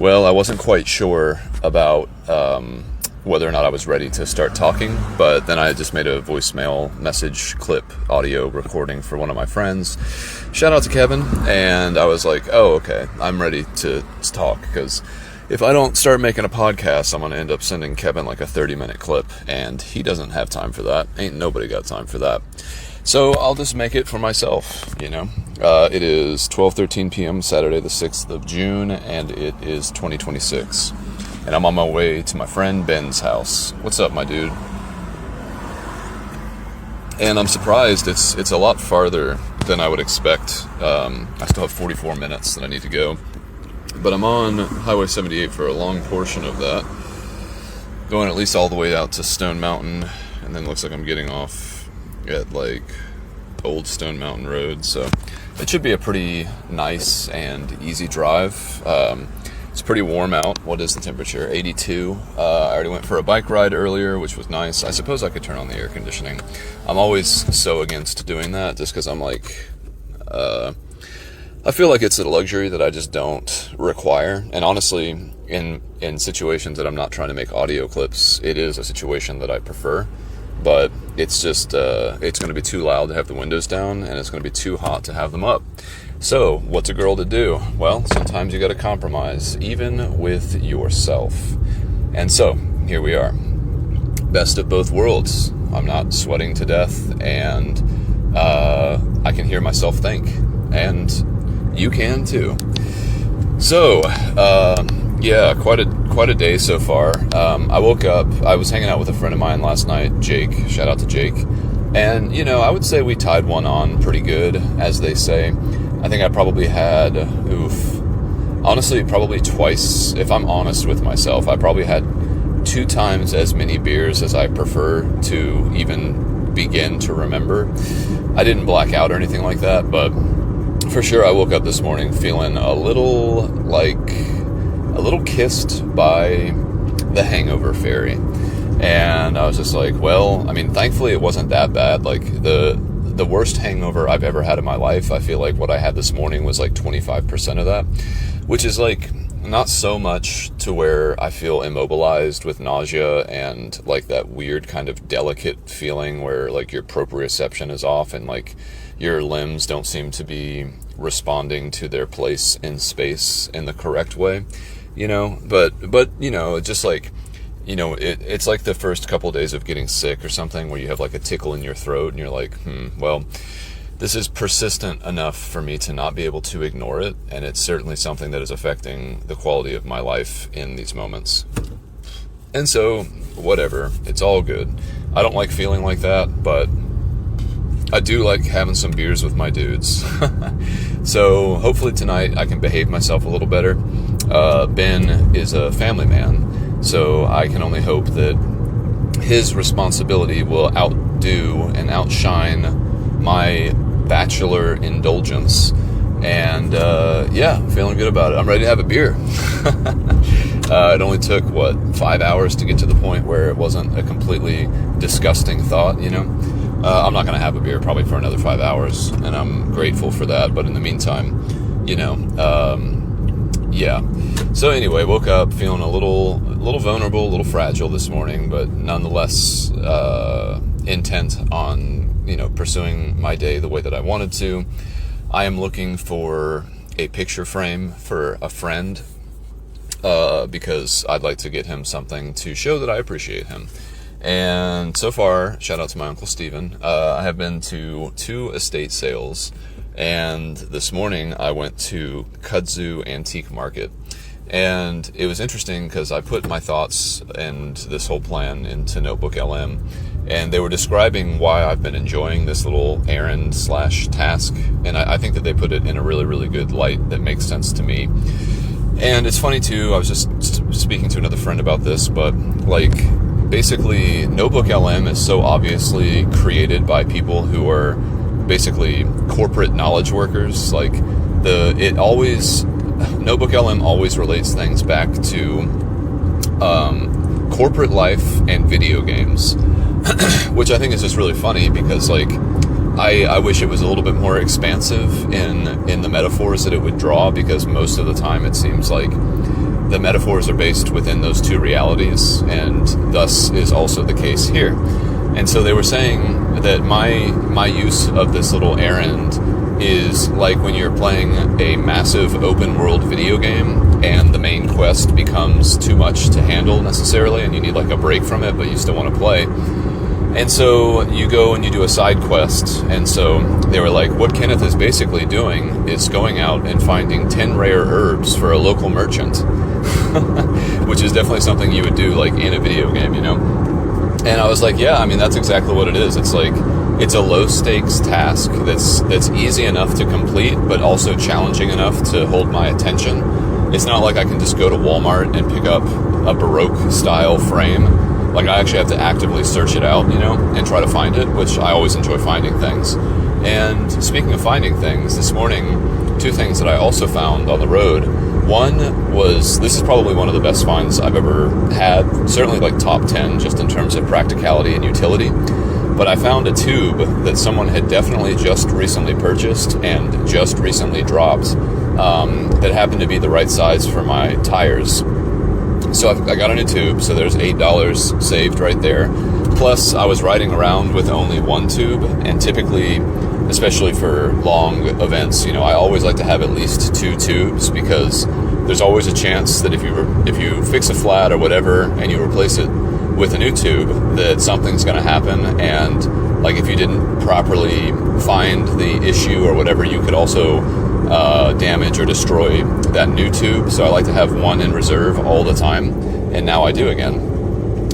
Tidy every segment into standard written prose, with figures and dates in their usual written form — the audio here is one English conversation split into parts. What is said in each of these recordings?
Well, I wasn't quite sure about whether or not I was ready to start talking, but then I just made a voicemail message clip audio recording for one of my friends. Shout out to Kevin, and I was like, oh, okay, I'm ready to talk, because if I don't start making a podcast, I'm going to end up sending Kevin like a 30-minute clip, and he doesn't have time for that. Ain't nobody got time for that. So I'll just make it for myself, you know. It is 12:13 p.m. Saturday the 6th of June, and it is 2026. And I'm on my way to my friend Ben's house. What's up, my dude? And I'm surprised it's a lot farther than I would expect. I still have 44 minutes that I need to go. But I'm on Highway 78 for a long portion of that. Going at least all the way out to Stone Mountain, and then looks like I'm getting off at like Old Stone Mountain Road, so it should be a pretty nice and easy drive. It's pretty warm out. What is the temperature? 82. I already went for a bike ride earlier, which was nice. I suppose I could turn on the air conditioning. I'm always so against doing that, just because I'm like, I feel like it's a luxury that I just don't require. And honestly, in situations that I'm not trying to make audio clips, it is a situation that I prefer. But it's just, it's going to be too loud to have the windows down, and it's going to be too hot to have them up. So, what's a girl to do? Well, sometimes you got to compromise, even with yourself. And so, here we are. Best of both worlds. I'm not sweating to death, and I can hear myself think. And you can too. So, yeah, quite a day so far. I woke up, I was hanging out with a friend of mine last night, Jake, shout out to Jake, and, you know, I would say we tied one on pretty good, as they say. I think I probably had, honestly, probably twice, if I'm honest with myself, I probably had 2 times as many beers as I prefer to even begin to remember. I didn't black out or anything like that, but for sure I woke up this morning feeling a little kissed by the hangover fairy. And I was just like, well, I mean, thankfully it wasn't that bad. Like, the worst hangover I've ever had in my life, I feel like what I had this morning was like 25% of that, which is like not so much to where I feel immobilized with nausea and like that weird kind of delicate feeling where like your proprioception is off and like your limbs don't seem to be responding to their place in space in the correct way, you know, but you know, just like, you know, it's like the first couple of days of getting sick or something where you have like a tickle in your throat and you're like, well, this is persistent enough for me to not be able to ignore it. And it's certainly something that is affecting the quality of my life in these moments. And so, whatever, it's all good. I don't like feeling like that, but I do like having some beers with my dudes. So hopefully tonight I can behave myself a little better. Ben is a family man, so I can only hope that his responsibility will outdo and outshine my Bachelor indulgence. And yeah, feeling good about it. I'm ready to have a beer. It only took, 5 hours to get to the point where it wasn't a completely disgusting thought, you know? I'm not going to have a beer probably for another 5 hours, and I'm grateful for that. But in the meantime, you know, yeah. So anyway, woke up feeling a little vulnerable, a little fragile this morning, but nonetheless intent on, you know, pursuing my day the way that I wanted to. I am looking for a picture frame for a friend because I'd like to get him something to show that I appreciate him. And so far, shout out to my Uncle Steven, I have been to 2 estate sales, and this morning I went to Kudzu Antique Market. And it was interesting because I put my thoughts and this whole plan into Notebook LM, and they were describing why I've been enjoying this little errand/task, and I think that they put it in a really, really good light that makes sense to me. And it's funny too, I was just speaking to another friend about this, but like, basically, Notebook LM is so obviously created by people who are basically corporate knowledge workers. Like, Notebook LM always relates things back to corporate life and video games, which I think is just really funny because, like, I wish it was a little bit more expansive in the metaphors that it would draw, because most of the time it seems like the metaphors are based within those two realities, and thus is also the case here. And so they were saying that my use of this little errand is like when you're playing a massive open world video game and the main quest becomes too much to handle necessarily, and you need like a break from it, but you still want to play. And so you go and you do a side quest. And so they were like, what Kenneth is basically doing is going out and finding 10 rare herbs for a local merchant, which is definitely something you would do like in a video game, you know? And I was like, yeah, I mean, that's exactly what it is. It's like, it's a low stakes task that's easy enough to complete, but also challenging enough to hold my attention. It's not like I can just go to Walmart and pick up a Baroque style frame. Like, I actually have to actively search it out, you know, and try to find it, which I always enjoy finding things. And speaking of finding things, this morning, two things that I also found on the road. One was, this is probably one of the best finds I've ever had, certainly like top 10, just in terms of practicality and utility. But I found a tube that someone had definitely just recently purchased and just recently dropped, that happened to be the right size for my tires. So I got a new tube, so there's $8 saved right there. Plus, I was riding around with only one tube, and typically, especially for long events, you know, I always like to have at least two tubes, because there's always a chance that if you fix a flat or whatever and you replace it with a new tube, that something's going to happen. And like, if you didn't properly find the issue or whatever, you could also damage or destroy that new tube. So I like to have one in reserve all the time, and now I do again.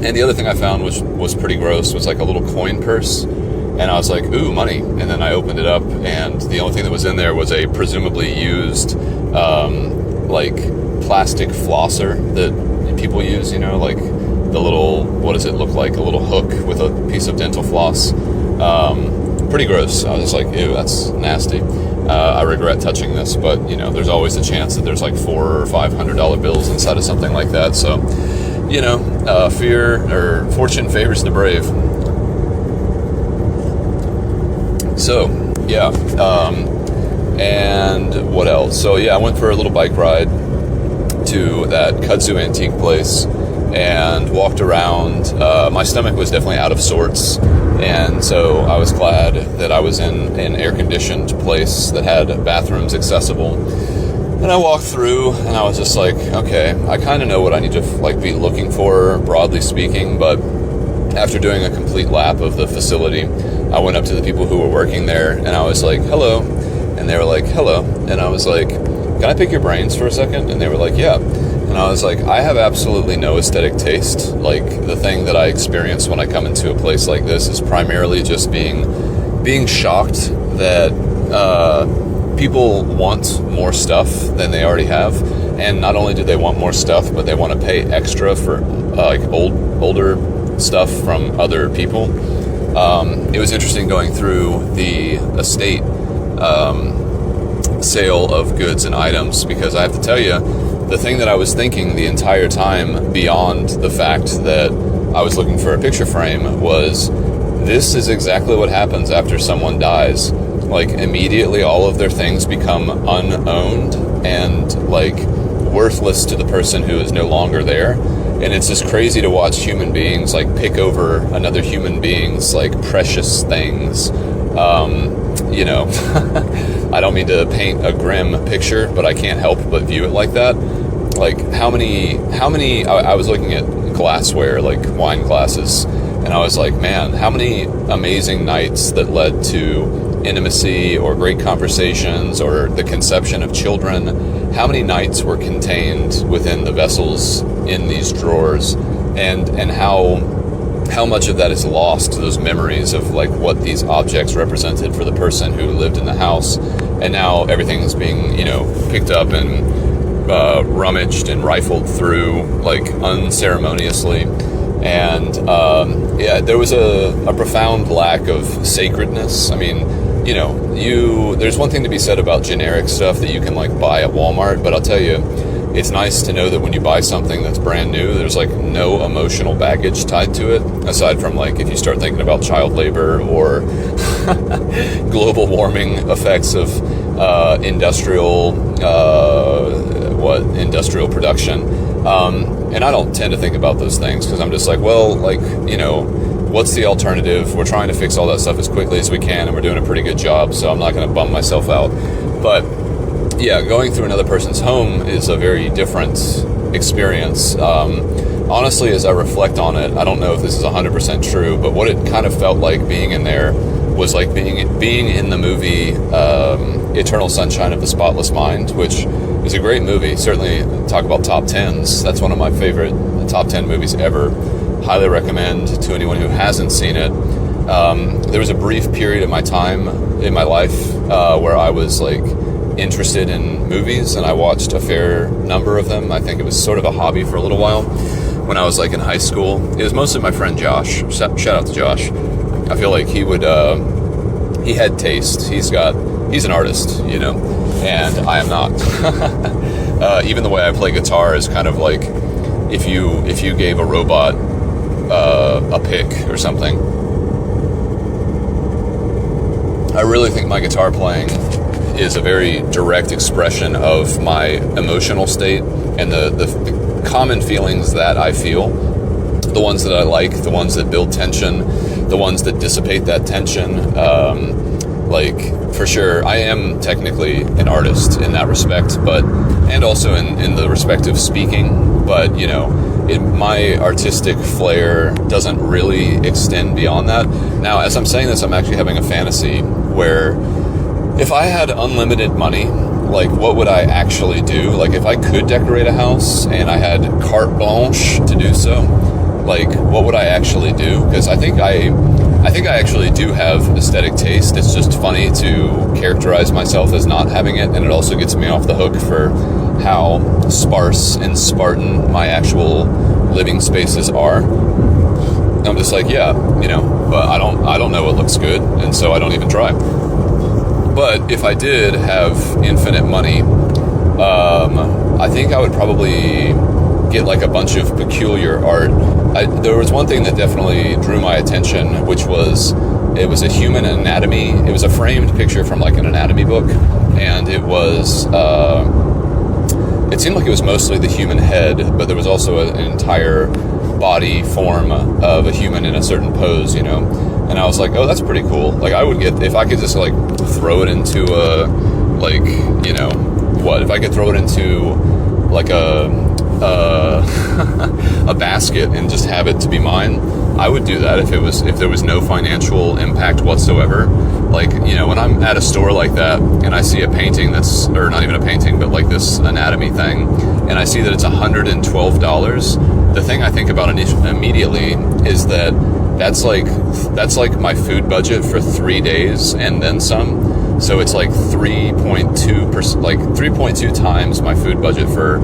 And the other thing I found, which was pretty gross, was like a little coin purse, and I was like, ooh, money. And then I opened it up, and the only thing that was in there was a presumably used like plastic flosser that people use, you know, like the little, what does it look like, a little hook with a piece of dental floss. Pretty gross. I was just like, ew, that's nasty. I regret touching this, but you know, there's always a chance that there's like $400 or $500 bills inside of something like that. So, you know, fortune favors the brave. So, yeah. And what else? So, yeah, I went for a little bike ride to that kudzu antique place and walked around. My stomach was definitely out of sorts. And so I was glad that I was in an air-conditioned place that had bathrooms accessible. And I walked through, and I was just like, okay, I kind of know what I need to like be looking for, broadly speaking. But after doing a complete lap of the facility, I went up to the people who were working there, and I was like, hello. And they were like, hello. And I was like, can I pick your brains for a second? And they were like, yeah. And I was like, I have absolutely no aesthetic taste. Like, the thing that I experience when I come into a place like this is primarily just being shocked that people want more stuff than they already have. And not only do they want more stuff, but they want to pay extra for like older stuff from other people. It was interesting going through the estate sale of goods and items, because I have to tell you, the thing that I was thinking the entire time, beyond the fact that I was looking for a picture frame, was this is exactly what happens after someone dies. Like, immediately all of their things become unowned and like worthless to the person who is no longer there. And it's just crazy to watch human beings like pick over another human being's like precious things. You know, I don't mean to paint a grim picture, but I can't help but view it like that. Like, how many, I was looking at glassware, like wine glasses, and I was like, man, how many amazing nights that led to intimacy or great conversations or the conception of children, how many nights were contained within the vessels in these drawers, and how much of that is lost, those memories of like what these objects represented for the person who lived in the house. And now everything's being, you know, picked up and rummaged and rifled through like unceremoniously. And yeah, there was a profound lack of sacredness. I mean, you know, there's one thing to be said about generic stuff that you can like buy at Walmart, but I'll tell you, it's nice to know that when you buy something that's brand new, there's like no emotional baggage tied to it, aside from like if you start thinking about child labor or global warming effects of industrial industrial production. And I don't tend to think about those things because I'm just like, well, like, you know, what's the alternative? We're trying to fix all that stuff as quickly as we can, and we're doing a pretty good job, so I'm not going to bum myself out. But yeah, going through another person's home is a very different experience. Honestly, as I reflect on it, I don't know if this is 100% true, but what it kind of felt like being in there was like being in the movie Eternal Sunshine of the Spotless Mind, which is a great movie. Certainly, talk about top 10s. That's one of my favorite top 10 movies ever. Highly recommend to anyone who hasn't seen it. There was a brief period of my time in my life where I was like interested in movies, and I watched a fair number of them. I think it was sort of a hobby for a little while when I was like in high school. It was mostly my friend Josh. Shout out to Josh. I feel like he had taste. He's an artist, you know, and I am not. Even the way I play guitar is kind of like if you gave a robot a pick or something. I really think my guitar playing is a very direct expression of my emotional state and the common feelings that I feel. The ones that I like, the ones that build tension, the ones that dissipate that tension. Like, for sure, I am technically an artist in that respect, and also in the respect of speaking, but, you know, my artistic flair doesn't really extend beyond that. Now, as I'm saying this, I'm actually having a fantasy where if I had unlimited money, like, what would I actually do? Like, if I could decorate a house and I had carte blanche to do so, like, what would I actually do? Because I think I actually do have aesthetic taste. It's just funny to characterize myself as not having it, and it also gets me off the hook for how sparse and Spartan my actual living spaces are. I'm just like, yeah, you know, but I don't know what looks good, and so I don't even try. But if I did have infinite money, I think I would probably get like a bunch of peculiar art. There was one thing that definitely drew my attention, which was it was a human anatomy. It was a framed picture from like an anatomy book, and it was it seemed like it was mostly the human head, but there was also an entire body form of a human in a certain pose, you know. And I was like, oh, that's pretty cool. Like, I would get, if I could just like throw it into a, like, you know, what if I could throw it into like a basket and just have it to be mine, I would do that if there was no financial impact whatsoever. Like, you know, when I'm at a store like that and I see a painting that's, or not even a painting, but like this anatomy thing, and I see that it's $112, the thing I think about immediately is that's like my food budget for 3 days and then some. So it's like 3.2%, like 3.2 times my food budget for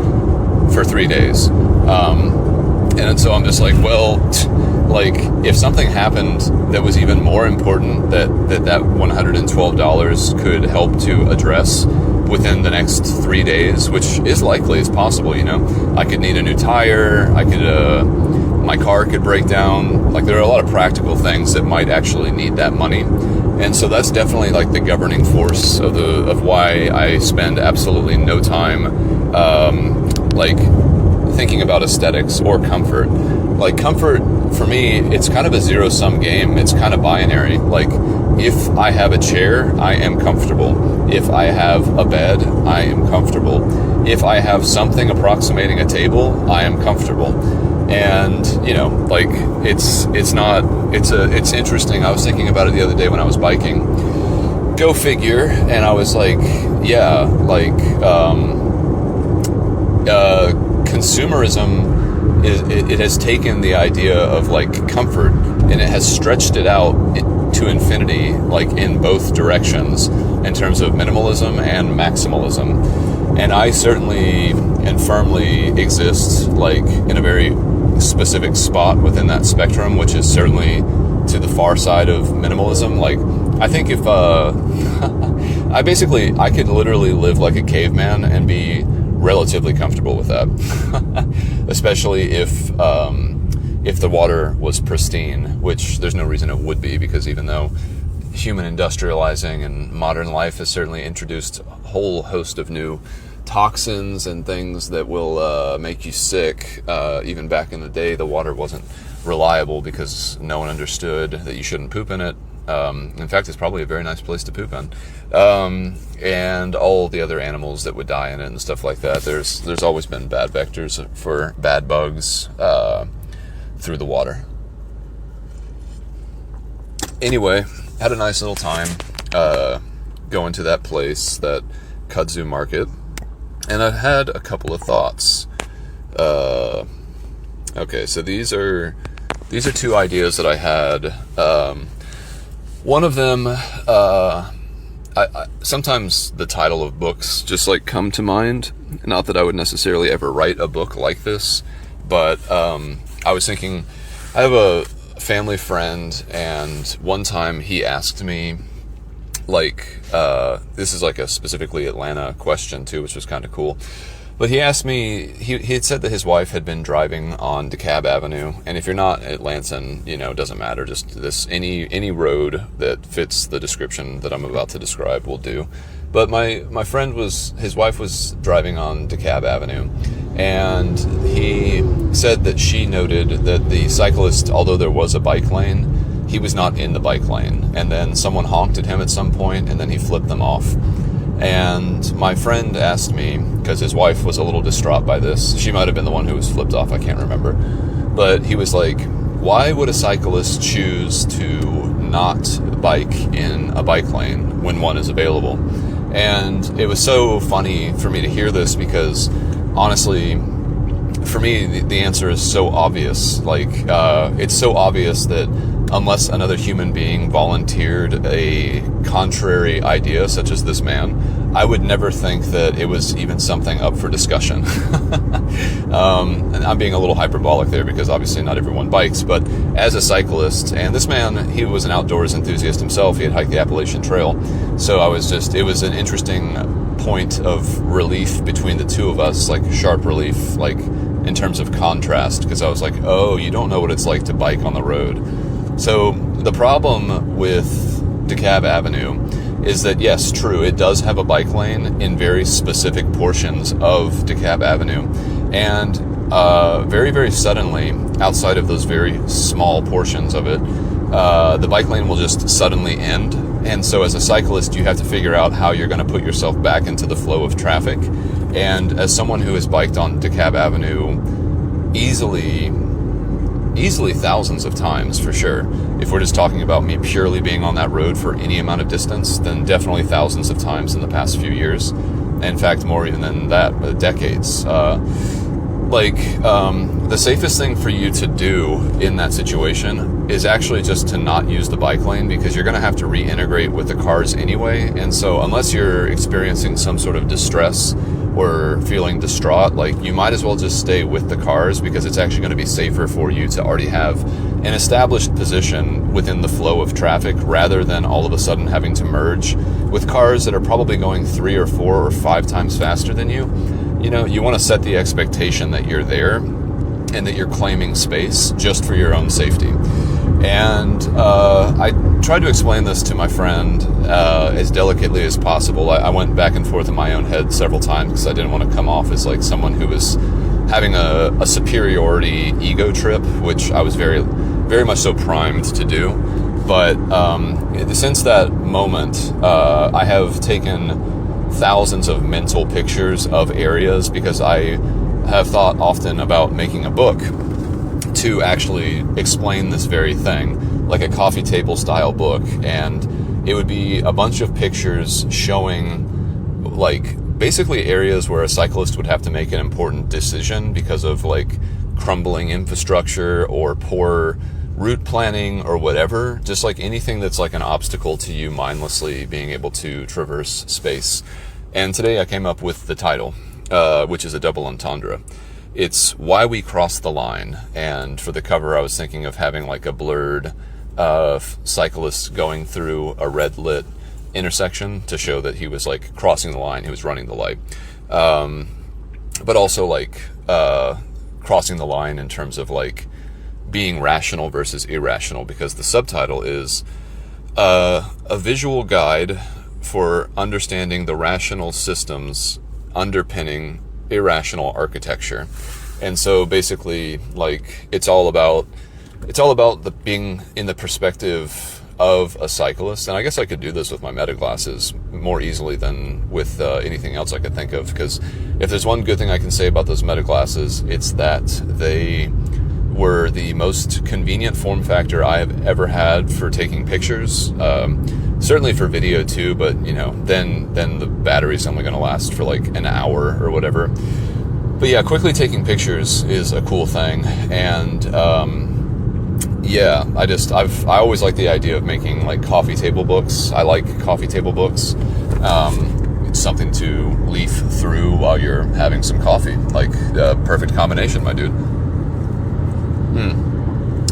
3 days. And so I'm just like, well, like, if something happened that was even more important that $112 could help to address within the next 3 days, which is likely, it's possible, you know, I could need a new tire, my car could break down. Like, there are a lot of practical things that might actually need that money. And so that's definitely like the governing force of why I spend absolutely no time like thinking about aesthetics or comfort. Like, comfort for me, it's kind of a zero-sum game. It's kind of binary. Like, if I have a chair, I am comfortable. If I have a bed, I am comfortable. If I have something approximating a table, I am comfortable. And, you know, like, it's interesting. I was thinking about it the other day when I was biking. Go figure. And I was like, yeah, like, consumerism it has taken the idea of like comfort and it has stretched it out to infinity, like in both directions in terms of minimalism and maximalism. And I certainly and firmly exist like in a very specific spot within that spectrum, which is certainly to the far side of minimalism. Like, I think if I could literally live like a caveman and be relatively comfortable with that, especially if the water was pristine, which there's no reason it would be, because even though human industrializing and modern life has certainly introduced a whole host of new toxins and things that will make you sick. Even back in the day, the water wasn't reliable because no one understood that you shouldn't poop in it. In fact, it's probably a very nice place to poop in. And all the other animals that would die in it and stuff like that. There's always been bad vectors for bad bugs through the water. Anyway, had a nice little time going to that place, that kudzu market, and I had a couple of thoughts. Okay, so these are two ideas that I had. One of them, I sometimes the title of books just like come to mind. Not that I would necessarily ever write a book like this, but I was thinking, I have a family friend, and one time he asked me, like, this is like a specifically Atlanta question too, which was kind of cool. But he asked me, he had said that his wife had been driving on DeKalb Avenue, and if you're not Atlantan, it doesn't matter. Just any road that fits the description that I'm about to describe will do. But my friend his wife was driving on DeKalb Avenue, and he said that she noted that the cyclist, although there was a bike lane, he was not in the bike lane, and then someone honked at him at some point, and then he flipped them off. And my friend asked me, because his wife was a little distraught by this, she might have been the one who was flipped off, I can't remember, but he was like, why would a cyclist choose to not bike in a bike lane when one is available? And it was so funny for me to hear this, because honestly, for me, the answer is so obvious. Like, it's so obvious that unless another human being volunteered a contrary idea, such as this man, I would never think that it was even something up for discussion. And I'm being a little hyperbolic there, because obviously not everyone bikes, but as a cyclist, and this man, he was an outdoors enthusiast himself, he had hiked the Appalachian Trail, so it was an interesting point of relief between the two of us, like sharp relief, like in terms of contrast, because I was like, oh, you don't know what it's like to bike on the road. So the problem with DeKalb Avenue is that, yes, true, it does have a bike lane in very specific portions of DeKalb Avenue, and very, very suddenly, outside of those very small portions of it, the bike lane will just suddenly end. And so as a cyclist, you have to figure out how you're going to put yourself back into the flow of traffic. And as someone who has biked on DeKalb Avenue easily thousands of times, for sure, if we're just talking about me purely being on that road for any amount of distance, then definitely thousands of times in the past few years. In fact, more even than that, decades. The safest thing for you to do in that situation is actually just to not use the bike lane, because you're going to have to reintegrate with the cars anyway. And so unless you're experiencing some sort of distress or feeling distraught, like, you might as well just stay with the cars, because it's actually going to be safer for you to already have an established position within the flow of traffic, rather than all of a sudden having to merge with cars that are probably going 3 or 4 or 5 times faster than you. You want to set the expectation that you're there and that you're claiming space just for your own safety. And I tried to explain this to my friend as delicately as possible. I went back and forth in my own head several times, because I didn't want to come off as like someone who was having a superiority ego trip, which I was very, very much so primed to do. But since that moment, I have taken thousands of mental pictures of areas, because I have thought often about making a book to actually explain this very thing, like a coffee table style book. And it would be a bunch of pictures showing, like, basically areas where a cyclist would have to make an important decision because of like crumbling infrastructure or poor route planning or whatever, just like anything that's like an obstacle to you mindlessly being able to traverse space. And today I came up with the title, which is a double entendre. It's Why We Cross the Line. And for the cover, I was thinking of having like a blurred cyclist going through a red lit intersection to show that he was like crossing the line, he was running the light. But also like crossing the line in terms of like being rational versus irrational, because the subtitle is a visual guide for understanding the rational systems underpinning irrational architecture. And so basically, like, it's all about being in the perspective of a cyclist. And I guess I could do this with my meta glasses more easily than with anything else I could think of, because if there's one good thing I can say about those meta glasses, it's that they were the most convenient form factor I have ever had for taking pictures. Certainly for video too, but then the battery's only going to last for like an hour or whatever. But yeah, quickly taking pictures is a cool thing. And I always like the idea of making like coffee table books. I like coffee table books. It's something to leaf through while you're having some coffee. Like, perfect combination, my dude.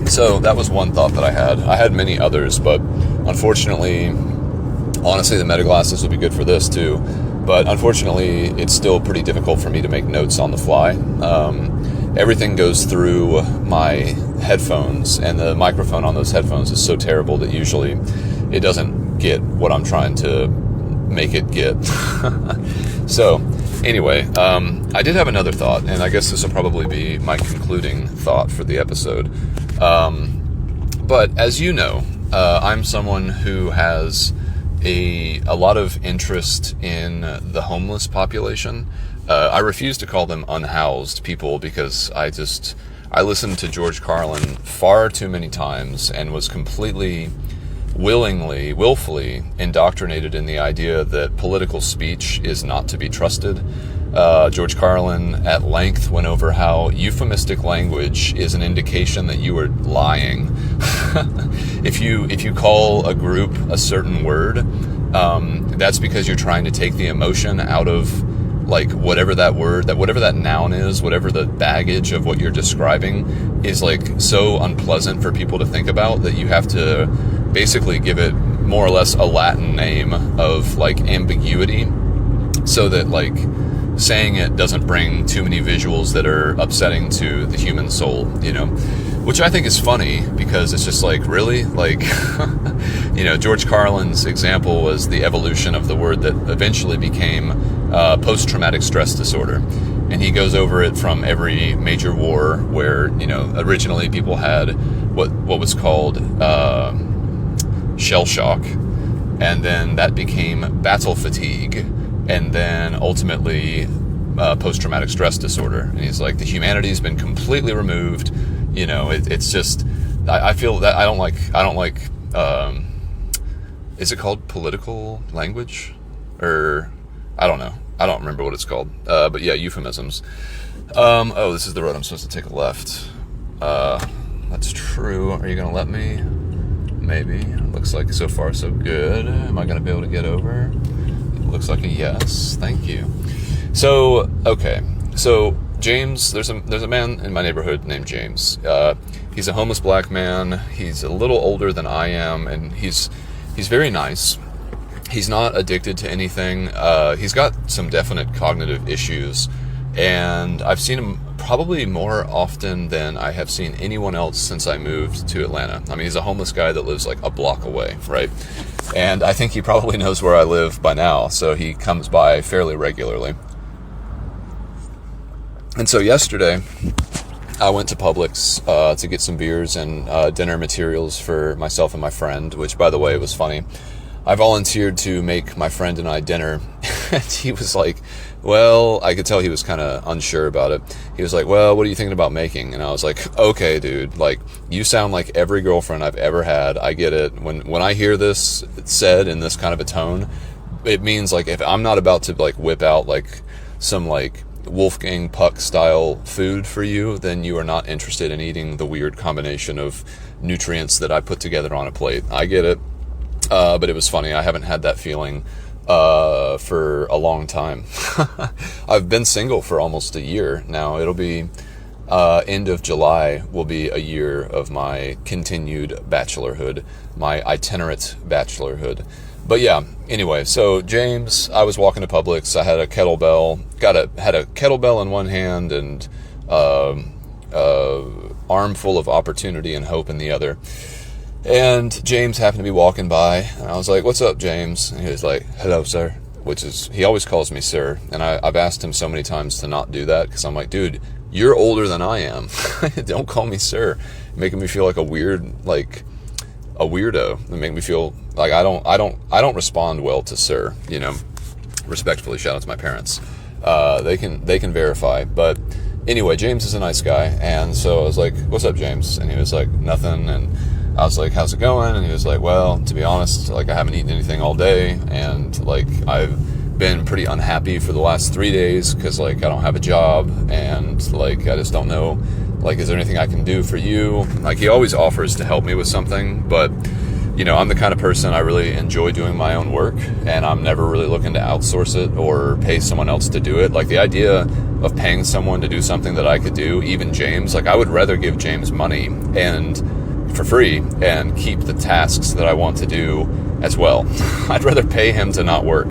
So that was one thought that I had. I had many others, but unfortunately, honestly, the meta glasses would be good for this too. But unfortunately, it's still pretty difficult for me to make notes on the fly. Everything goes through my headphones, and the microphone on those headphones is so terrible that usually it doesn't get what I'm trying to make it get. So anyway, I did have another thought, and I guess this will probably be my concluding thought for the episode. But as you know, I'm someone who has a lot of interest in the homeless population. I refuse to call them unhoused people, because I listened to George Carlin far too many times and was completely willfully indoctrinated in the idea that political speech is not to be trusted. George Carlin at length went over how euphemistic language is an indication that you are lying. If you call a group a certain word, that's because you're trying to take the emotion out of like whatever that word, whatever that noun is, whatever the baggage of what you're describing is, like so unpleasant for people to think about that you have to basically give it more or less a Latin name of like ambiguity, so that like saying it doesn't bring too many visuals that are upsetting to the human soul, which I think is funny, because it's just like, really? Like, George Carlin's example was the evolution of the word that eventually became post-traumatic stress disorder. And he goes over it from every major war where, originally people had what was called shell shock, and then that became battle fatigue, and then ultimately post-traumatic stress disorder. And he's like, the humanity's been completely removed. It's just, I feel that I don't like is it called political language? Or I don't know. I don't remember what it's called. But yeah, euphemisms. This is the road I'm supposed to take a left. That's true. Are you going to let me? Maybe. Looks like so far so good. Am I going to be able to get over? Looks like a yes. Thank you. So, okay. So, James, there's a man in my neighborhood named James. He's a homeless black man. He's a little older than I am, and he's very nice. He's not addicted to anything. He's got some definite cognitive issues, and I've seen him probably more often than I have seen anyone else since I moved to Atlanta. I mean, he's a homeless guy that lives like a block away, right? And I think he probably knows where I live by now, so he comes by fairly regularly. And so yesterday, I went to Publix to get some beers and dinner materials for myself and my friend, which, by the way, was funny. I volunteered to make my friend and I dinner, and he was like, well, I could tell he was kind of unsure about it. He was like, well, what are you thinking about making? And I was like, okay, dude, like, you sound like every girlfriend I've ever had. I get it. When I hear this said in this kind of a tone, it means, like, if I'm not about to, like, whip out, like, some, like, Wolfgang Puck style food for you, then you are not interested in eating the weird combination of nutrients that I put together on a plate. I get it. But it was funny. I haven't had that feeling for a long time. I've been single for almost a year now. It'll be end of July will be a year of my continued bachelorhood, my itinerant bachelorhood. But yeah, anyway, so James, I was walking to Publix. I had a kettlebell, had a kettlebell in one hand and armful of opportunity and hope in the other. And James happened to be walking by, and I was like, what's up, James? And he was like, hello, sir. which is, he always calls me sir. And I've asked him so many times to not do that, because I'm like, dude, you're older than I am. Don't call me sir. You're making me feel like a weirdo. They make me feel like I don't respond well to sir, respectfully. Shout out to my parents. They can verify. But anyway, James is a nice guy. And so I was like, what's up, James? And he was like, nothing. And I was like, how's it going? And he was like, well, to be honest, like, I haven't eaten anything all day. And like, I've been pretty unhappy for the last 3 days, because like, I don't have a job. And like, I just don't know, like, is there anything I can do for you? Like, he always offers to help me with something, but I'm the kind of person, I really enjoy doing my own work, and I'm never really looking to outsource it or pay someone else to do it. Like, the idea of paying someone to do something that I could do, even James, like, I would rather give James money and for free and keep the tasks that I want to do as well. I'd rather pay him to not work.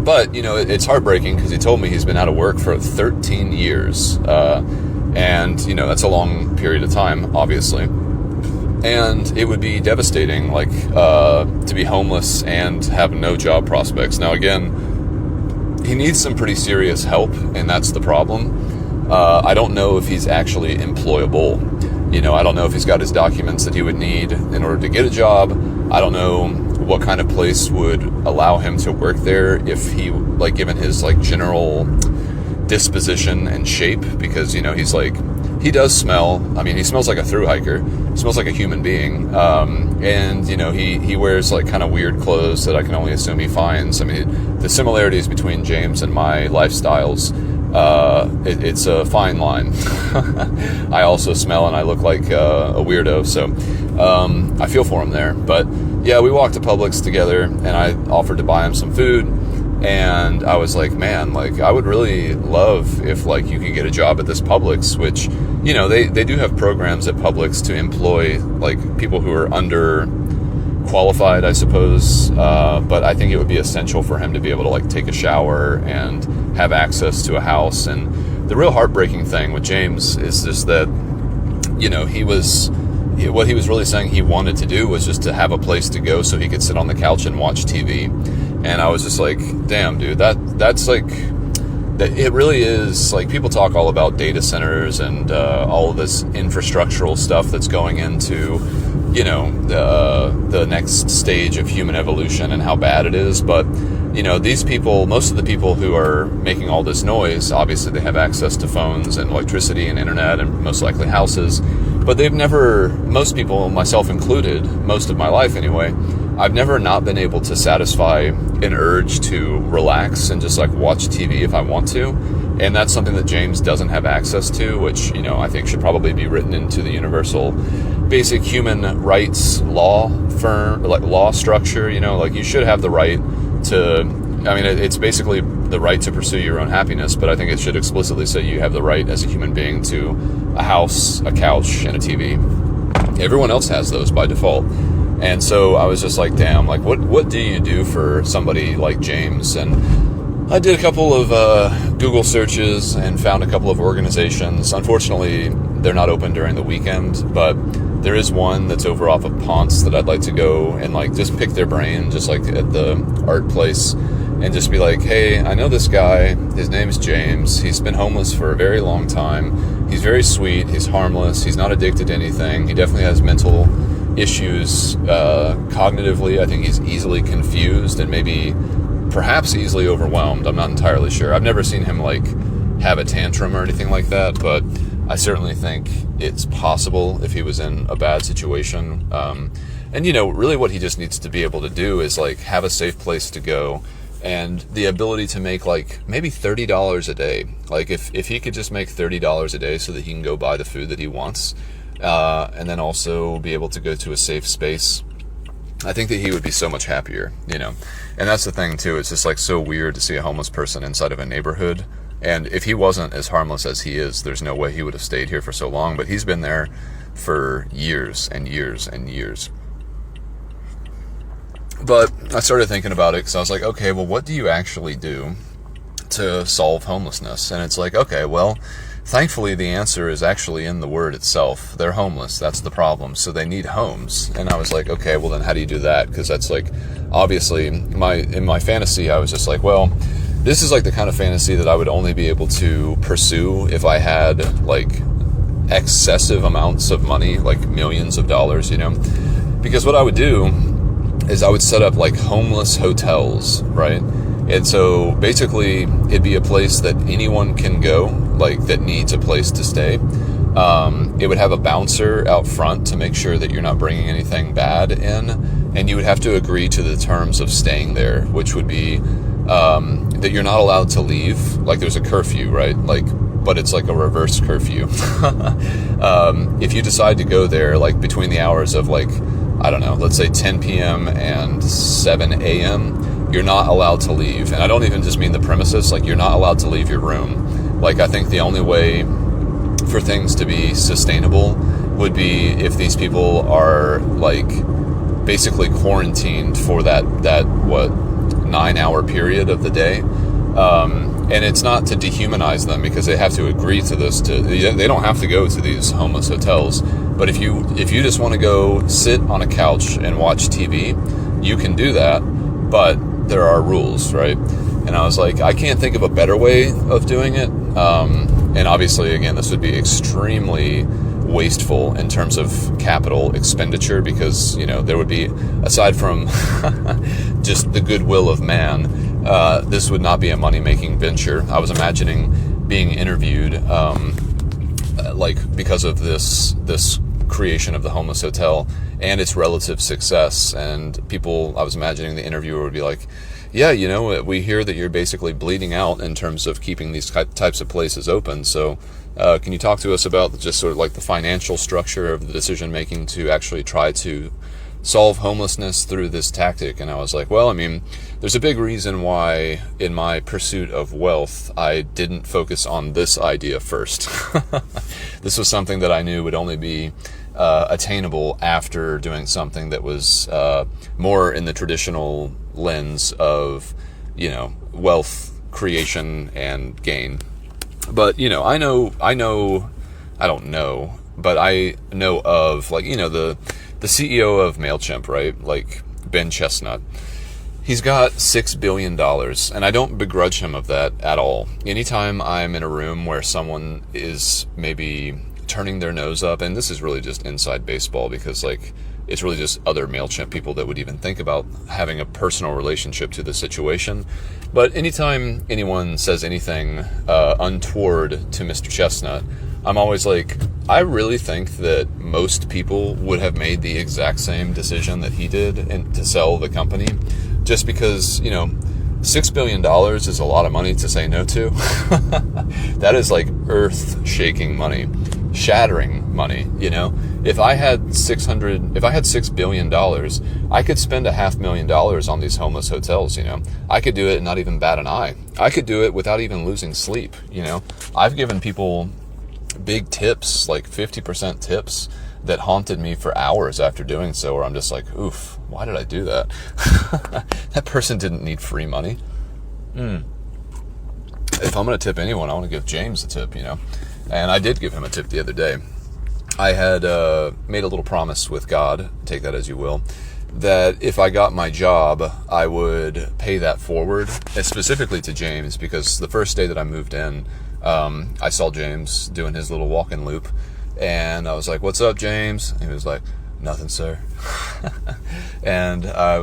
But, it's heartbreaking, because he told me he's been out of work for 13 years. And, that's a long period of time, obviously. And it would be devastating, like, to be homeless and have no job prospects. Now, again, he needs some pretty serious help, and that's the problem. I don't know if he's actually employable. I don't know if he's got his documents that he would need in order to get a job. I don't know what kind of place would allow him to work there, if he, like, given his, like, general disposition and shape, because, he's like, he does smell. I mean, he smells like a thru hiker. He smells like a human being. And, he wears, like, kind of weird clothes that I can only assume he finds. I mean, the similarities between James and my lifestyles, it's a fine line. I also smell and I look like a weirdo, so I feel for him there. But yeah, we walked to Publix together, and I offered to buy him some food, and I was like, man, like, I would really love if, like, you could get a job at this Publix, which, they do have programs at Publix to employ, like, people who are under qualified, I suppose, but I think it would be essential for him to be able to, like, take a shower and have access to a house. And the real heartbreaking thing with James is just that, what he was really saying he wanted to do was just to have a place to go so he could sit on the couch and watch TV. And I was just like, damn, dude, that's like, that it really is, like, people talk all about data centers and all of this infrastructural stuff that's going into, the next stage of human evolution and how bad it is. But, these people, most of the people who are making all this noise, obviously they have access to phones and electricity and internet and most likely houses, but they've never, most people, myself included, most of my life anyway, I've never not been able to satisfy an urge to relax and just, like, watch TV if I want to. And that's something that James doesn't have access to, which, I think should probably be written into the universal basic human rights law structure. Like, you should have the right to, I mean, it's basically the right to pursue your own happiness, but I think it should explicitly say you have the right as a human being to a house, a couch, and a TV. Everyone else has those by default. And so I was just like, damn, like, what do you do for somebody like James? And I did a couple of Google searches and found a couple of organizations. Unfortunately, they're not open during the weekend, but there is one that's over off of Ponce that I'd like to go and, like, just pick their brain, just like at the art place, and just be like, hey, I know this guy, his name is James, he's been homeless for a very long time, he's very sweet, he's harmless, he's not addicted to anything, he definitely has mental issues cognitively. I think he's easily confused and maybe perhaps easily overwhelmed. I'm not entirely sure. I've never seen him, like, have a tantrum or anything like that, but I certainly think it's possible if he was in a bad situation. And, really what he just needs to be able to do is, like, have a safe place to go and the ability to make, like, maybe $30 a day. Like, if he could just make $30 a day so that he can go buy the food that he wants, and then also be able to go to a safe space, I think that he would be so much happier, And that's the thing, too. It's just, like, so weird to see a homeless person inside of a neighborhood. And if he wasn't as harmless as he is, there's no way he would have stayed here for so long. But he's been there for years and years and years. But I started thinking about it because I was like, okay, well, what do you actually do to solve homelessness? And it's like, okay, well, thankfully, the answer is actually in the word itself. They're homeless. That's the problem. So they need homes. And I was like, okay, well then how do you do that? Because that's like, obviously, in my fantasy, I was just like, well, this is like the kind of fantasy that I would only be able to pursue if I had like excessive amounts of money, like millions of dollars, you know? Because what I would do is I would set up like homeless hotels, right? And so basically it'd be a place that anyone can go, like that needs a place to stay. It would have a bouncer out front to make sure that you're not bringing anything bad in, and you would have to agree to the terms of staying there, which would be that you're not allowed to leave. Like there's a curfew, right? Like, but it's like a reverse curfew. If you decide to go there, like between the hours of like, I don't know, let's say 10 p.m. and 7 a.m., you're not allowed to leave. And I don't even just mean the premises, like you're not allowed to leave your room. Like I think the only way for things to be sustainable would be if these people are like basically quarantined for that 9-hour period of the day. And it's not to dehumanize them because they have to agree to this. They don't have to go to these homeless hotels. But if you just want to go sit on a couch and watch TV, you can do that. But there are rules, right? And I was like, I can't think of a better way of doing it. And obviously, again, this would be extremely wasteful in terms of capital expenditure because, you know, there would be, aside from just the goodwill of man, this would not be a money-making venture. I was imagining being interviewed, like because of this creation of the homeless hotel and its relative success, and people, I was imagining the interviewer would be like, yeah, you know, we hear that you're basically bleeding out in terms of keeping these types of places open. So can you talk to us about just sort of like the financial structure of the decision making to actually try to solve homelessness through this tactic? And I was like, well, I mean, there's a big reason why in my pursuit of wealth, I didn't focus on this idea first. This was something that I knew would only be attainable after doing something that was more in the traditional lens of, you know, wealth creation and gain. But, you know, I don't know, but I know of, like, you know, the CEO of MailChimp, right? Like Ben Chestnut. He's got $6 billion, and I don't begrudge him of that at all. Anytime I'm in a room where someone is maybe turning their nose up, and this is really just inside baseball because, like, it's really just other MailChimp people that would even think about having a personal relationship to the situation. But anytime anyone says anything untoward to Mr. Chestnut, I'm always like, I really think that most people would have made the exact same decision that he did and to sell the company, just because, you know, $6 billion is a lot of money to say no to. That is like earth-shaking money, shattering money, you know? If I had $6 billion, I could spend $500,000 on these homeless hotels, you know? I could do it and not even bat an eye. I could do it without even losing sleep, you know? I've given people big tips, like 50% tips, that haunted me for hours after doing so, where I'm just like, oof, why did I do that? That person didn't need free money. If I'm going to tip anyone, I want to give James a tip, you know? And I did give him a tip the other day. I had made a little promise with God, take that as you will, that if I got my job, I would pay that forward, and specifically to James, because the first day that I moved in, I saw James doing his little walk-in loop, and I was like, "What's up, James?" And he was like, "Nothing, sir." And I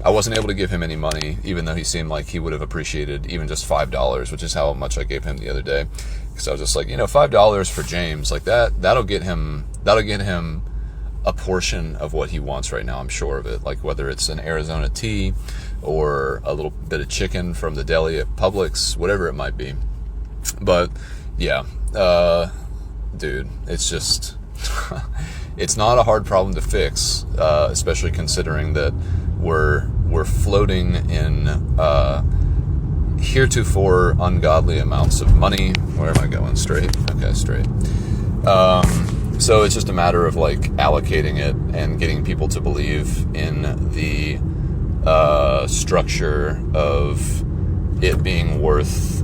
wasn't able to give him any money, even though he seemed like he would have appreciated even just $5, which is how much I gave him the other day. Because I was just like, you know, $5 for James, like that'll get him a portion of what he wants right now. I'm sure of it. Like whether it's an Arizona tea or a little bit of chicken from the deli at Publix, whatever it might be. But yeah, dude, it's just it's not a hard problem to fix, especially considering that we're floating in heretofore ungodly amounts of money. Where am I going? Straight? Okay, straight. So it's just a matter of like allocating it and getting people to believe in the structure of it being worth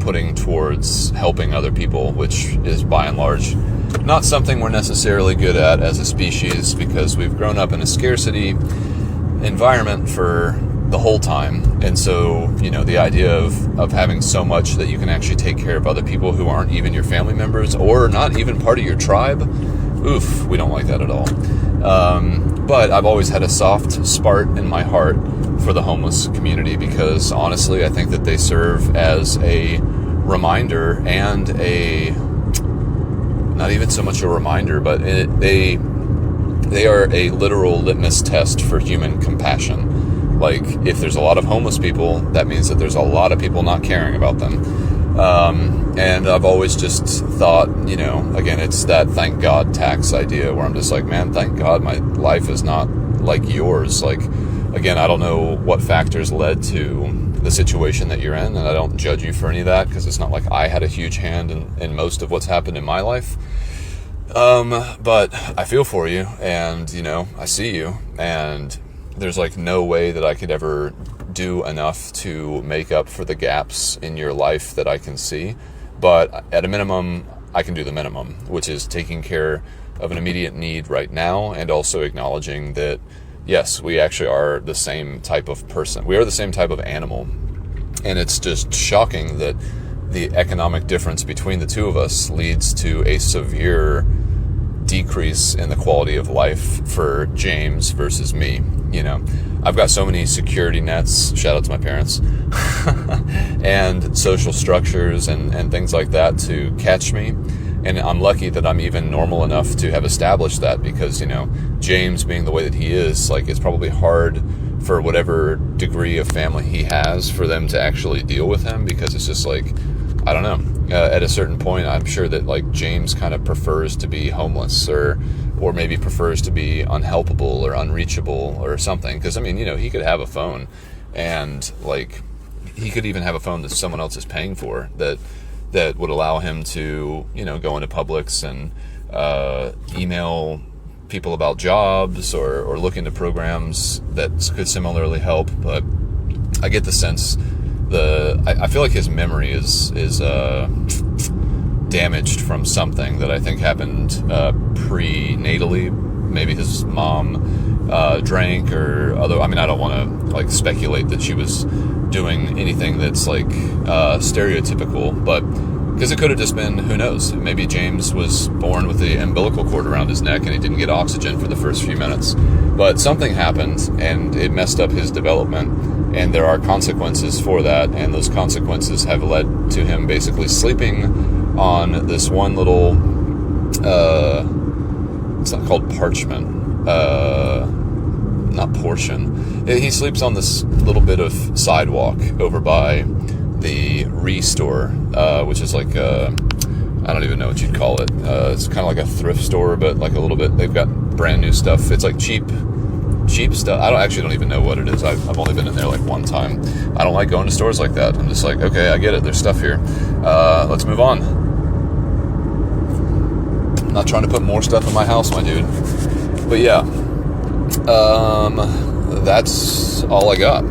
putting towards helping other people, which is by and large not something we're necessarily good at as a species, because we've grown up in a scarcity environment for the whole time. And so, the idea of having so much that you can actually take care of other people who aren't even your family members or not even part of your tribe, oof, we don't like that at all. But I've always had a soft spot in my heart for the homeless community, because honestly, I think that they serve as a reminder, and not even so much a reminder, but they are a literal litmus test for human compassion. Like, if there's a lot of homeless people, that means that there's a lot of people not caring about them. And I've always just thought, again, it's that thank God tax idea, where I'm just like, man, thank God my life is not like yours. Like, again, I don't know what factors led to the situation that you're in, and I don't judge you for any of that, because it's not like I had a huge hand in most of what's happened in my life. But I feel for you, and, I see you, and there's like no way that I could ever do enough to make up for the gaps in your life that I can see. But at a minimum, I can do the minimum, which is taking care of an immediate need right now, and also acknowledging that, yes, we actually are the same type of person. We are the same type of animal. And it's just shocking that the economic difference between the two of us leads to a severe decrease in the quality of life for James versus me. I've got so many security nets, shout out to my parents, and social structures and things like that to catch me. And I'm lucky that I'm even normal enough to have established that, because, James being the way that he is, like, it's probably hard for whatever degree of family he has for them to actually deal with him, because it's just like, I don't know. At a certain point, I'm sure that, like, James kind of prefers to be homeless, or maybe prefers to be unhelpable or unreachable or something. Because, he could have a phone, and, like, he could even have a phone that someone else is paying for that would allow him to, go into Publix and email people about jobs or look into programs that could similarly help. But I get the sense I feel like his memory is damaged from something that I think happened prenatally. Maybe his mom drank or other. I don't want to speculate that she was doing anything that's stereotypical, but because it could have just been, who knows, maybe James was born with the umbilical cord around his neck and he didn't get oxygen for the first few minutes. But something happened and it messed up his development, and there are consequences for that, and those consequences have led to him basically sleeping on this one little, it's not called parchment, not portion. He sleeps on this little bit of sidewalk over by the Restore, which is like I don't even know what you'd call it. It's kind of like a thrift store, but like a little bit. They've got brand new stuff. It's like cheap stuff. I don't even know what it is. I've only been in there like one time. I don't like going to stores like that. I'm just like, okay, I get it. There's stuff here. Let's move on. I'm not trying to put more stuff in my house, my dude. But yeah, that's all I got.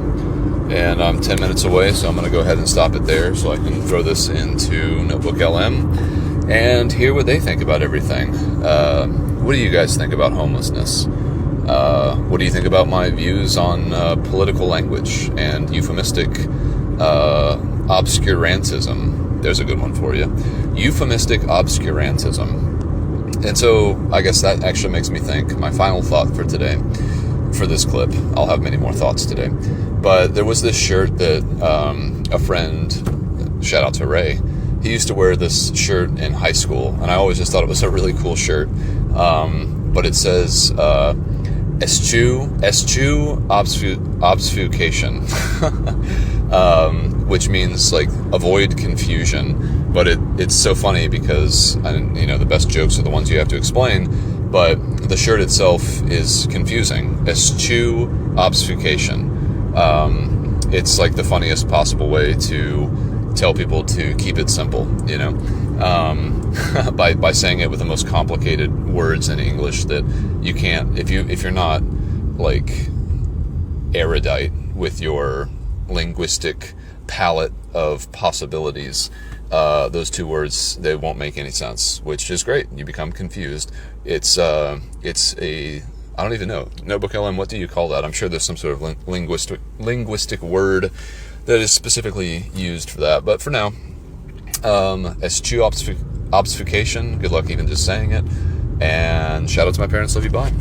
And I'm 10 minutes away, so I'm going to go ahead and stop it there so I can throw this into Notebook LM and hear what they think about everything. What do you guys think about homelessness? What do you think about my views on political language and euphemistic obscurantism? There's a good one for you. Euphemistic obscurantism. And so I guess that actually makes me think, my final thought for today, for this clip, I'll have many more thoughts today, but there was this shirt that a friend, shout out to Ray, he used to wear this shirt in high school, and I always just thought it was a really cool shirt, but it says Eschew Obfuscation, which means like avoid confusion. But it's so funny because the best jokes are the ones you have to explain. But the shirt itself is confusing. Eschew Obfuscation. It's like the funniest possible way to tell people to keep it simple, by saying it with the most complicated words in English that you can't, if you're not like erudite with your linguistic palette of possibilities, those two words, they won't make any sense, which is great. You become confused. It's a, I don't even know. Notebook LM, what do you call that? I'm sure there's some sort of linguistic word that is specifically used for that. But for now, Eschew, Obfuscation, good luck even just saying it. And shout out to my parents, love you, bye.